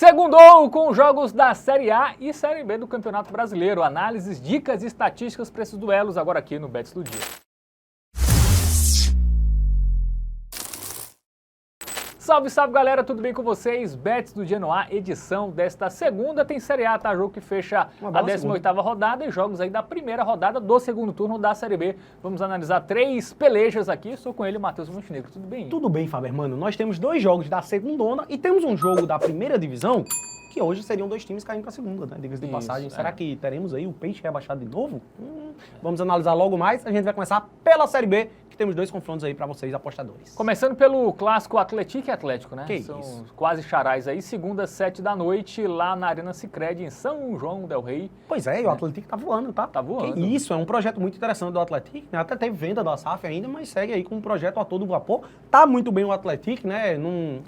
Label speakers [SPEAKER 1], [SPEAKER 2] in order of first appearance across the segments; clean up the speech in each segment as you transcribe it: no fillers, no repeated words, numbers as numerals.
[SPEAKER 1] Segundou com jogos da Série A e Série B do Campeonato Brasileiro. Análises, dicas e estatísticas para esses duelos agora aqui no Bets do Dia. Salve, salve galera, tudo bem com vocês? Bets do Dia no ar, edição desta segunda, tem Série A, tá? Jogo que fecha a 18ª rodada e jogos aí da primeira rodada do segundo turno da Série B. Vamos analisar 3 pelejas aqui, estou com ele, Matheus Montenegro, tudo bem?
[SPEAKER 2] Tudo bem, Faber, mano. Nós temos 2 jogos da segundona e temos um jogo da primeira divisão, que hoje seriam 2 times caindo para a segunda, né? Diga-se de passagem. Será que teremos aí o Peixe rebaixado de novo? Vamos analisar logo mais. A gente vai começar pela Série B, que temos 2 confrontos aí para vocês, apostadores.
[SPEAKER 1] Começando pelo clássico Atlético e Atlético, né?
[SPEAKER 2] Que
[SPEAKER 1] São
[SPEAKER 2] isso.
[SPEAKER 1] quase charais aí, segunda, 7 da noite, lá na Arena Sicredi, em São João del Rei.
[SPEAKER 2] Pois é, e o Atlético tá voando, tá?
[SPEAKER 1] Tá voando.
[SPEAKER 2] Que isso, é um projeto muito interessante do Atlético, né? Até teve venda da SAF ainda, mas segue aí com um projeto a todo vapor. Tá muito bem o Atlético, né?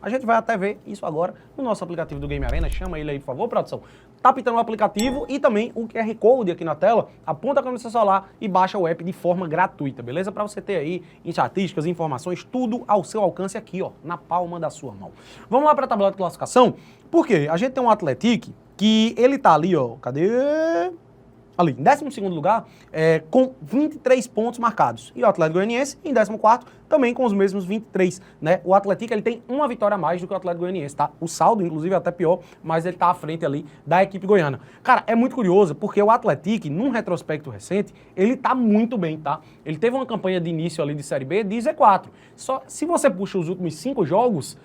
[SPEAKER 2] A gente vai até ver isso agora no nosso aplicativo do Game Arena. Chama ele aí, por favor, produção. Tá pitando o aplicativo e também o QR Code aqui na tela. Aponta a câmera do seu celular e baixa o app de forma gratuita, beleza? Para você ter aí estatísticas, informações, tudo ao seu alcance aqui, ó, na palma da sua mão. Vamos lá para a tabela de classificação. Por quê? A gente tem um Atlético que ele tá ali, ó, cadê? Ali, em 12º lugar, com 23 pontos marcados. E o Atlético Goianiense, em 14º, também com os mesmos 23, né? O Atlético, ele tem uma vitória a mais do que o Atlético Goianiense, tá? O saldo, inclusive, é até pior, mas ele tá à frente ali da equipe goiana. Cara, é muito curioso, porque o Atlético, num retrospecto recente, ele tá muito bem, tá? Ele teve uma campanha de início ali de Série B de Z4. Só se você puxa os últimos 5 jogos,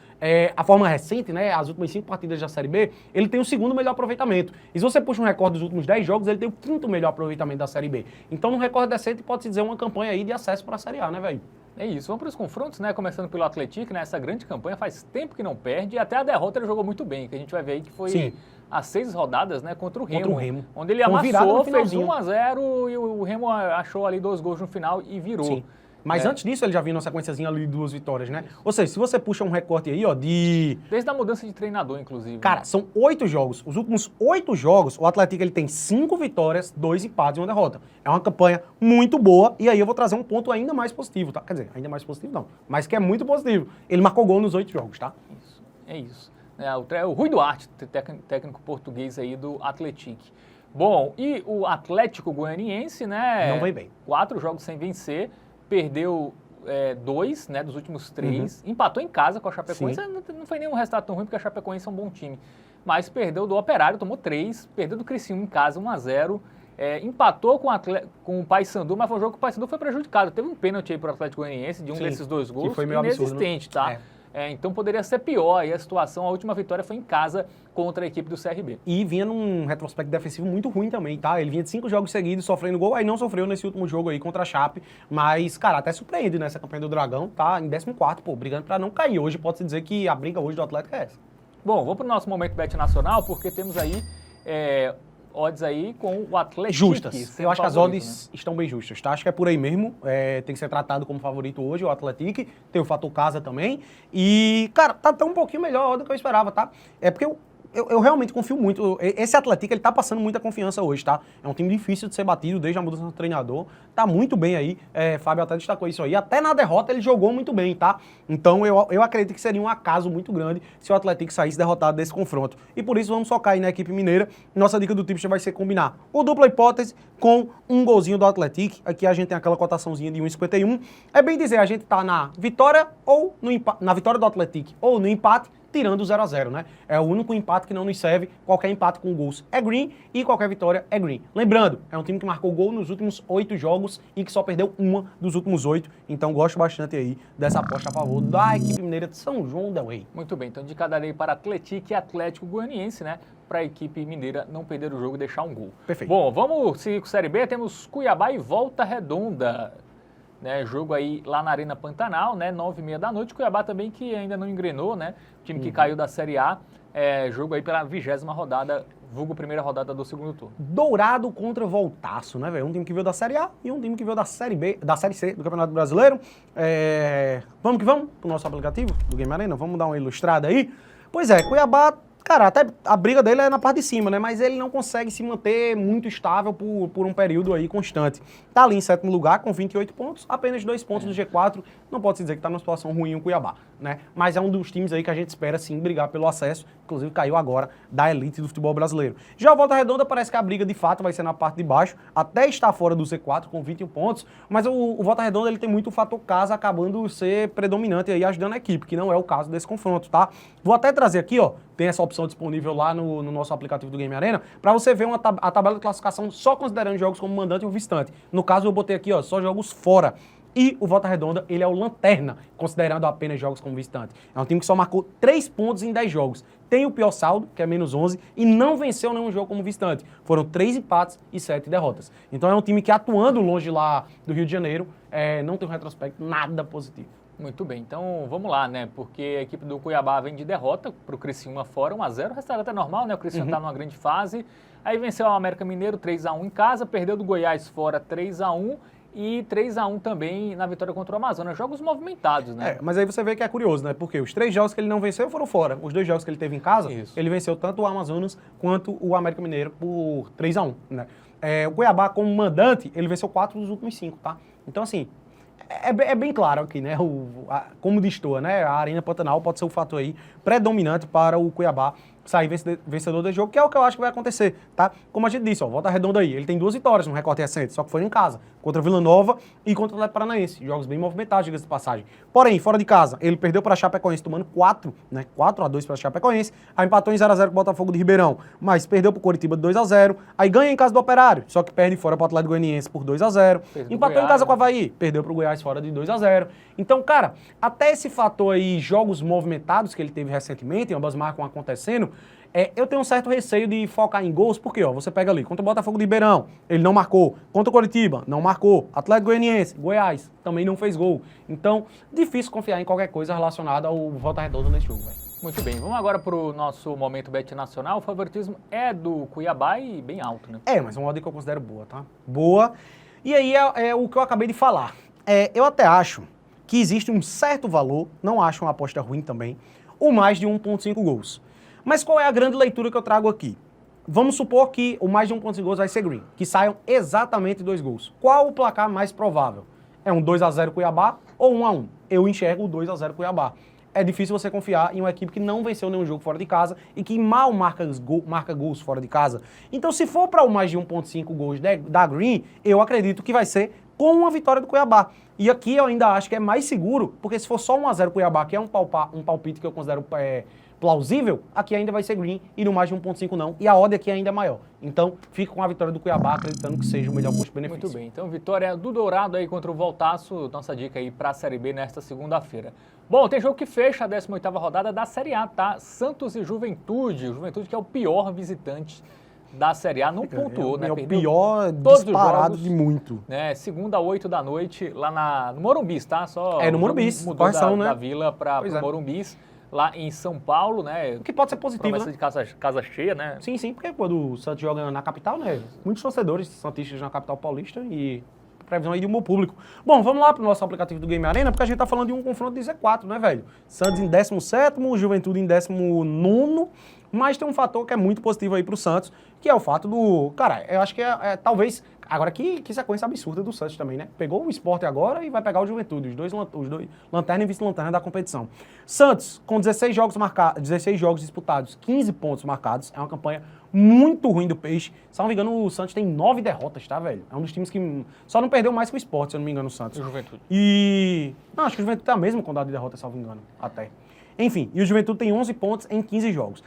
[SPEAKER 2] a forma recente, né, as últimas 5 partidas da Série B, ele tem o 2º melhor aproveitamento. E se você puxa um recorde dos últimos 10 jogos, ele tem o 5º melhor aproveitamento da Série B. Então, no recorde recente, pode-se dizer uma campanha aí de acesso para a Série A, né, velho?
[SPEAKER 1] É isso, vamos para os confrontos, né? Começando pelo Atlético, né? Essa grande campanha, faz tempo que não perde, e até a derrota ele jogou muito bem, que a gente vai ver aí que foi as 6 rodadas, né, contra o Remo. Onde ele amassou, fez 1-0 e o Remo achou ali 2 gols no final e virou.
[SPEAKER 2] Sim. Mas antes disso, ele já vinha numa sequenciazinha ali de 2 vitórias, né? Ou seja, se você puxa um recorte aí, ó,
[SPEAKER 1] desde a mudança de treinador, inclusive.
[SPEAKER 2] Cara, são 8 jogos. Os últimos 8 jogos, o Atlético ele tem 5 vitórias, 2 empates e 1 derrota. É uma campanha muito boa, e aí eu vou trazer um ponto ainda mais positivo, tá? Quer dizer, ainda mais positivo não, mas que é muito positivo. Ele marcou gol nos 8 jogos, tá?
[SPEAKER 1] Isso, é isso. O Rui Duarte, técnico português aí do Atlético. Bom, e o Atlético Goianiense, né?
[SPEAKER 2] Não vai bem.
[SPEAKER 1] 4 jogos sem vencer. Perdeu 2, né, dos últimos 3, empatou em casa com a Chapecoense, não foi nenhum resultado tão ruim, porque a Chapecoense é um bom time, mas perdeu do Operário, tomou 3, perdeu do Criciúma em casa, 1-0, empatou com o Paysandu, mas foi um jogo que o Paysandu foi prejudicado, teve um pênalti aí para o Atlético Goianiense de um desses 2 gols,
[SPEAKER 2] que foi meio
[SPEAKER 1] inexistente,
[SPEAKER 2] absurdo,
[SPEAKER 1] né? Tá? Então poderia ser pior aí a situação, a última vitória foi em casa contra a equipe do CRB.
[SPEAKER 2] E vinha num retrospecto defensivo muito ruim também, tá? Ele vinha de 5 jogos seguidos sofrendo gol, aí não sofreu nesse último jogo aí contra a Chape, mas, cara, até surpreende nessa campanha do Dragão, tá em 14º, pô, brigando pra não cair. Hoje pode-se dizer que a briga hoje do Atlético é essa.
[SPEAKER 1] Bom, vamos pro nosso momento bet nacional, porque temos aí odds aí com o Atlético.
[SPEAKER 2] Justas. Eu acho que as odds estão bem justas, tá? Acho que é por aí mesmo. Tem que ser tratado como favorito hoje, o Atlético. Tem o fator casa também. E, cara, tá até um pouquinho melhor do que eu esperava, tá? É porque eu realmente confio muito. Esse Atlético, ele tá passando muita confiança hoje, tá? É um time difícil de ser batido desde a mudança do treinador. Tá muito bem aí. Fábio até destacou isso aí. Até na derrota ele jogou muito bem, tá? Então eu acredito que seria um acaso muito grande se o Atlético saísse derrotado desse confronto. E por isso vamos focar aí na equipe mineira. Nossa dica do tipster vai ser combinar o dupla hipótese com um golzinho do Atlético. Aqui a gente tem aquela cotaçãozinha de 1,51. É bem dizer, a gente tá na vitória ou no empate, na vitória do Atlético ou no empate, tirando o 0-0, né? É o único empate que não nos serve. Qualquer empate com gols é green e qualquer vitória é green. Lembrando, é um time que marcou gol nos últimos 8 jogos e que só perdeu uma dos últimos 8. Então gosto bastante aí dessa aposta a favor da equipe mineira de São João del Rei.
[SPEAKER 1] Muito bem, então dica darei para Atlético e Atlético Goianiense, né? Para a equipe mineira não perder o jogo e deixar um gol.
[SPEAKER 2] Perfeito.
[SPEAKER 1] Bom, vamos seguir com Série B. Temos Cuiabá e Volta Redonda. Né, jogo aí lá na Arena Pantanal, né, 9h30 da noite. Cuiabá também que ainda não engrenou, né? Time que caiu da Série A. Jogo aí pela 20ª rodada, vulgo primeira rodada do segundo turno.
[SPEAKER 2] Dourado contra Voltaço, né, velho? Um time que veio da Série A e um time que veio da Série B, da Série C do Campeonato Brasileiro. Vamos que vamos pro nosso aplicativo do Game Arena. Vamos dar uma ilustrada aí. Pois é, Cuiabá. Cara, até a briga dele é na parte de cima, né? Mas ele não consegue se manter muito estável por um período aí constante. Tá ali em 7º lugar com 28 pontos, apenas 2 pontos do G4. Não pode se dizer que tá numa situação ruim o Cuiabá. né? Mas é um dos times aí que a gente espera sim brigar pelo acesso, inclusive caiu agora da elite do futebol brasileiro. Já o Volta Redonda parece que a briga de fato vai ser na parte de baixo, até estar fora do Z4 com 21 pontos, mas o Volta Redonda ele tem muito o fator casa acabando ser predominante aí ajudando a equipe, que não é o caso desse confronto, tá? Vou até trazer aqui, ó, tem essa opção disponível lá no nosso aplicativo do Game Arena, para você ver a tabela de classificação só considerando jogos como mandante e o visitante. No caso eu botei aqui, ó, só jogos fora. E o Volta Redonda, ele é o lanterna, considerando apenas jogos como visitante. É um time que só marcou 3 pontos em 10 jogos. Tem o pior saldo, que é menos 11, e não venceu nenhum jogo como visitante. Foram 3 empates e 7 derrotas. Então é um time que, atuando longe lá do Rio de Janeiro, não tem um retrospecto nada positivo.
[SPEAKER 1] Muito bem, então vamos lá, né? Porque a equipe do Cuiabá vem de derrota para o Criciúma fora, 1-0, o resultado até normal, né? O Criciúma está numa grande fase. Aí venceu o América Mineiro 3-1 em casa, perdeu do Goiás fora 3-1 e 3-1 também na vitória contra o Amazonas. Jogos movimentados, né?
[SPEAKER 2] Mas aí você vê que é curioso, né? Porque os 3 jogos que ele não venceu foram fora. Os 2 jogos que ele teve em casa, ele venceu tanto o Amazonas quanto o América Mineiro por 3-1, né? O Cuiabá, como mandante, ele venceu 4 dos últimos 5, tá? Então, assim, é bem claro aqui, né? Como destoa, né? A Arena Pantanal pode ser o fator aí predominante para o Cuiabá sair vencedor do jogo, que é o que eu acho que vai acontecer, tá? Como a gente disse, ó, Volta Redonda aí, ele tem 2 vitórias no recorte recente, só que foi em casa, contra o Vila Nova e contra o Atlético Paranaense, jogos bem movimentados, diga-se de passagem. Porém, fora de casa, ele perdeu para a Chapecoense, tomando 4-2 para a Chapecoense, aí empatou em 0-0 com o Botafogo de Ribeirão, mas perdeu para o Coritiba de 2-0, aí ganha em casa do Operário, só que perde fora para o Atlético Goianiense por 2-0, empatou em casa com o Avaí, perdeu para o Goiás fora de 2-0. Então, cara, até esse fator aí, jogos movimentados que ele teve recentemente, ambas marcam acontecendo, eu tenho um certo receio de focar em gols, porque ó, você pega ali, contra o Botafogo de Ribeirão, ele não marcou, contra o Coritiba, não marcou, Atlético Goianiense, Goiás, também não fez gol. Então, difícil confiar em qualquer coisa relacionada ao Volta Redonda nesse jogo, velho.
[SPEAKER 1] Muito bem, vamos agora para o nosso momento bet nacional. O favoritismo é do Cuiabá e bem alto, né?
[SPEAKER 2] Mas é uma odd que eu considero boa, tá? Boa. E aí é o que eu acabei de falar. Eu até acho que existe um certo valor, não acho uma aposta ruim também, o mais de 1,5 gols. Mas qual é a grande leitura que eu trago aqui? Vamos supor que o mais de 1,5 gols vai ser green, que saiam exatamente 2 gols. Qual o placar mais provável? É um 2-0 Cuiabá ou 1-1? Eu enxergo o 2-0 Cuiabá. É difícil você confiar em uma equipe que não venceu nenhum jogo fora de casa e que mal marca gols fora de casa. Então, se for para o mais de 1,5 gols da Green, eu acredito que vai ser com uma vitória do Cuiabá. E aqui eu ainda acho que é mais seguro, porque se for só 1-0 Cuiabá, que é um palpite que eu considero plausível, aqui ainda vai ser green e no mais de 1,5 não. E a odd aqui ainda é maior. Então, fico com a vitória do Cuiabá, acreditando que seja o melhor custo-benefício.
[SPEAKER 1] Muito bem. Então, vitória do Dourado aí contra o Voltaço. Nossa dica aí para a Série B nesta segunda-feira. Bom, tem jogo que fecha a 18ª rodada da Série A, tá? Santos e Juventude. O Juventude que é o pior visitante da Série A, não pontuou, né?
[SPEAKER 2] É o pior
[SPEAKER 1] todos
[SPEAKER 2] disparado
[SPEAKER 1] os jogos,
[SPEAKER 2] de muito.
[SPEAKER 1] Né? Segunda, 8 da noite, lá no Morumbis, tá? Só
[SPEAKER 2] no Morumbis.
[SPEAKER 1] Mudou
[SPEAKER 2] né?
[SPEAKER 1] da Vila para o Morumbis. Lá em São Paulo, né?
[SPEAKER 2] O que pode ser positivo,
[SPEAKER 1] promessa
[SPEAKER 2] né?
[SPEAKER 1] de casa cheia, né?
[SPEAKER 2] Sim, porque quando o Santos joga na capital, né? Muitos torcedores santistas na capital paulista e previsão aí de um bom público. Bom, vamos lá pro nosso aplicativo do Game Arena, porque a gente tá falando de um confronto de Z4, né, velho? Santos em 17º, Juventude em 19º, mas tem um fator que é muito positivo aí pro Santos, que é o fato do... Cara, eu acho que talvez... Agora, que sequência absurda do Santos também, né? Pegou o Sport agora e vai pegar o Juventude, os dois lanterna e vice-lanterna da competição. Santos, com 16 jogos disputados, 15 pontos marcados, é uma campanha muito ruim do Peixe. Se não me engano, o Santos tem 9 derrotas, tá, velho? É um dos times que só não perdeu mais que o Sport, se eu não me engano, o Santos.
[SPEAKER 1] E o Juventude?
[SPEAKER 2] Não, acho que o Juventude tem a mesma quantidade de derrotas, se eu não me engano, até. Enfim, e o Juventude tem 11 pontos em 15 jogos.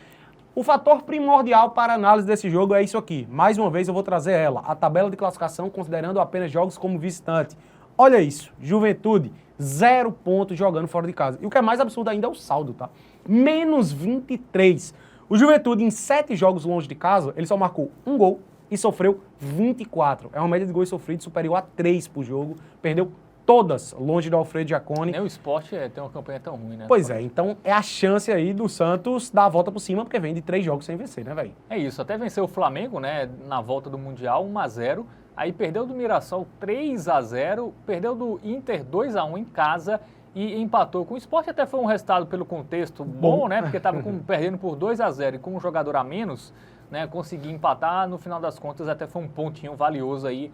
[SPEAKER 2] O fator primordial para a análise desse jogo é isso aqui. Mais uma vez eu vou trazer ela, a tabela de classificação considerando apenas jogos como visitante. Olha isso, Juventude, 0 pontos jogando fora de casa. E o que é mais absurdo ainda é o saldo, tá? Menos 23. O Juventude, em 7 jogos longe de casa, ele só marcou 1 gol e sofreu 24. É uma média de gols sofridos superior a 3 por jogo. Perdeu todas longe do Alfredo Giacone.
[SPEAKER 1] Nem o Sport tem uma campanha tão ruim, né?
[SPEAKER 2] Pois é, então é a chance aí do Santos dar a volta por cima, porque vem de 3 jogos sem vencer, né, velho?
[SPEAKER 1] É isso, até venceu o Flamengo, né, na volta do Mundial, 1-0, aí perdeu do Mirassol 3-0, perdeu do Inter 2-1 em casa e empatou com o Sport. Até foi um resultado pelo contexto bom, né, porque estava perdendo por 2-0 e com um jogador a menos, né, conseguir empatar, no final das contas até foi um pontinho valioso aí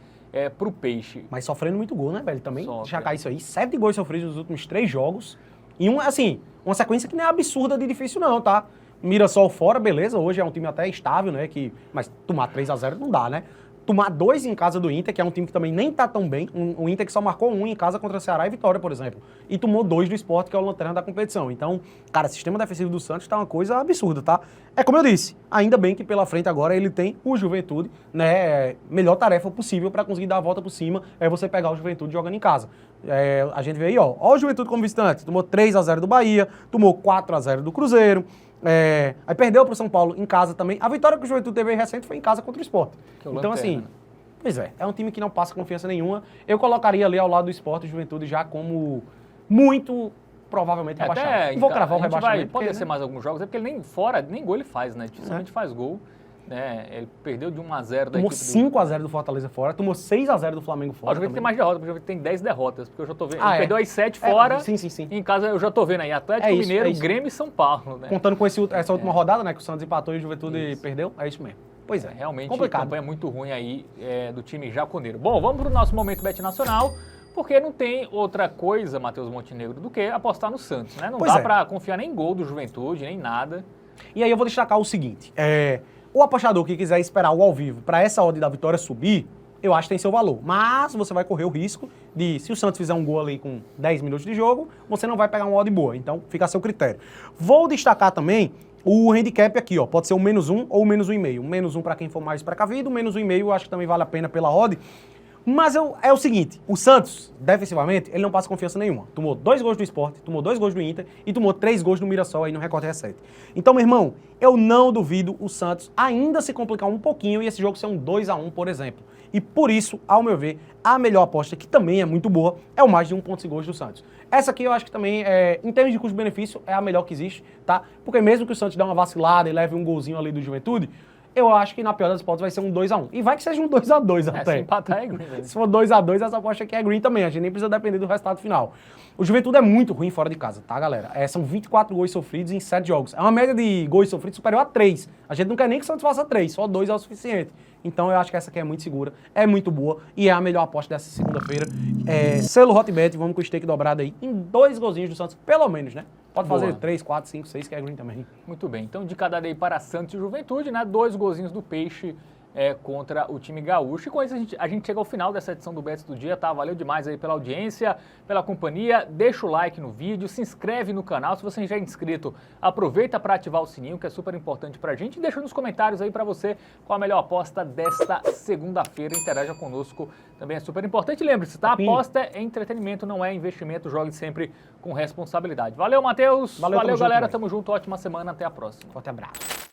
[SPEAKER 1] pro Peixe.
[SPEAKER 2] Mas sofrendo muito gol, né, velho? Também destacar isso aí. 7 gols sofridos nos últimos 3 jogos. E uma sequência que não é absurda de difícil não, tá? Mirassol fora, beleza, hoje é um time até estável, né? Mas tomar 3-0 não dá, né? Tomar 2 em casa do Inter, que é um time que também nem tá tão bem. O Inter que só marcou 1 em casa contra Ceará e Vitória, por exemplo. E tomou 2 do Sport, que é o lanterna da competição. Então, cara, o sistema defensivo do Santos tá uma coisa absurda, tá? É como eu disse, ainda bem que pela frente agora ele tem o Juventude, né? Melhor tarefa possível para conseguir dar a volta por cima é você pegar o Juventude jogando em casa. A gente vê aí, ó o Juventude como visitante, tomou 3-0 do Bahia, tomou 4-0 do Cruzeiro. Aí perdeu para o São Paulo em casa também. A vitória que o Juventude teve recente foi em casa contra o Sport. Então, assim, pois é um time que não passa confiança nenhuma. Eu colocaria ali ao lado do Sport o Juventude já como muito provavelmente rebaixado. Não vou cravar o rebaixamento.
[SPEAKER 1] Pode ser mais alguns jogos, é porque ele nem gol ele faz, né? Dificilmente faz gol. Ele perdeu de 1-0 da
[SPEAKER 2] tomou 5-0 do Fortaleza fora, tomou 6-0 do Flamengo fora.
[SPEAKER 1] O Juventude tem mais derrotas, porque o Juventude tem 10 derrotas, porque eu já tô vendo. Ele perdeu as 7 fora.
[SPEAKER 2] Sim.
[SPEAKER 1] Em casa eu já tô vendo aí Atlético Mineiro, Grêmio e São Paulo. Né?
[SPEAKER 2] Contando com essa última rodada, né? Que o Santos empatou e o Juventude perdeu. É isso mesmo. Pois é.
[SPEAKER 1] Realmente,
[SPEAKER 2] complicado.
[SPEAKER 1] Campanha muito ruim aí do time jaconeiro. Bom, vamos pro nosso momento Bet Nacional. Porque não tem outra coisa, Matheus Montenegro, do que apostar no Santos, né? Não dá pra confiar nem em gol do Juventude, nem nada.
[SPEAKER 2] E aí eu vou destacar o seguinte, o apostador que quiser esperar o ao vivo para essa odd da vitória subir, eu acho que tem seu valor. Mas você vai correr o risco de, se o Santos fizer um gol ali com 10 minutos de jogo, você não vai pegar uma odd boa. Então fica a seu critério. Vou destacar também o handicap aqui, ó. Pode ser o -1 ou o -1,5. O -1 para quem for mais precavido, o -1,5 eu acho que também vale a pena pela odd. Mas é o seguinte, o Santos, defensivamente, ele não passa confiança nenhuma. Tomou 2 gols do Sport, tomou 2 gols do Inter e tomou 3 gols do Mirassol aí no recorte recente. Então, meu irmão, eu não duvido o Santos ainda se complicar um pouquinho e esse jogo ser um 2-1, por exemplo. E por isso, ao meu ver, a melhor aposta, que também é muito boa, é o mais de 1,5 gols do Santos. Essa aqui eu acho que também, em termos de custo-benefício, é a melhor que existe, tá? Porque mesmo que o Santos dê uma vacilada e leve um golzinho ali do Juventude, eu acho que na pior das hipóteses vai ser um 2-1. E vai que seja um 2-2 até.
[SPEAKER 1] Se empatar é green.
[SPEAKER 2] Se for 2-2, essa aposta aqui é green também. A gente nem precisa depender do resultado final. O Juventude é muito ruim fora de casa, tá, galera? São 24 gols sofridos em 7 jogos. É uma média de gols sofridos superior a 3. A gente não quer nem que o Santos faça 3, só 2 é o suficiente. Então eu acho que essa aqui é muito segura, é muito boa e é a melhor aposta dessa segunda-feira. Selo Hotbet, vamos com o stake dobrado aí em 2 golzinhos do Santos, pelo menos, né? Pode fazer 3, 4, 5, 6, que é green também.
[SPEAKER 1] Muito bem, então de cada aí para Santos e Juventude, né? 2 golzinhos do Peixe contra o time gaúcho. E com isso a gente chega ao final dessa edição do Bets do Dia, tá? Valeu demais aí pela audiência, pela companhia. Deixa o like no vídeo, se inscreve no canal. Se você já é inscrito, aproveita para ativar o sininho, que é super importante pra gente. E deixa nos comentários aí pra você qual a melhor aposta desta segunda-feira. Interaja conosco, também é super importante. Lembre-se, tá? Aposta é entretenimento, não é investimento. Jogue sempre com responsabilidade. Valeu, Matheus. Valeu, galera. Tamo junto. Ótima semana. Até a próxima.
[SPEAKER 2] Forte abraço.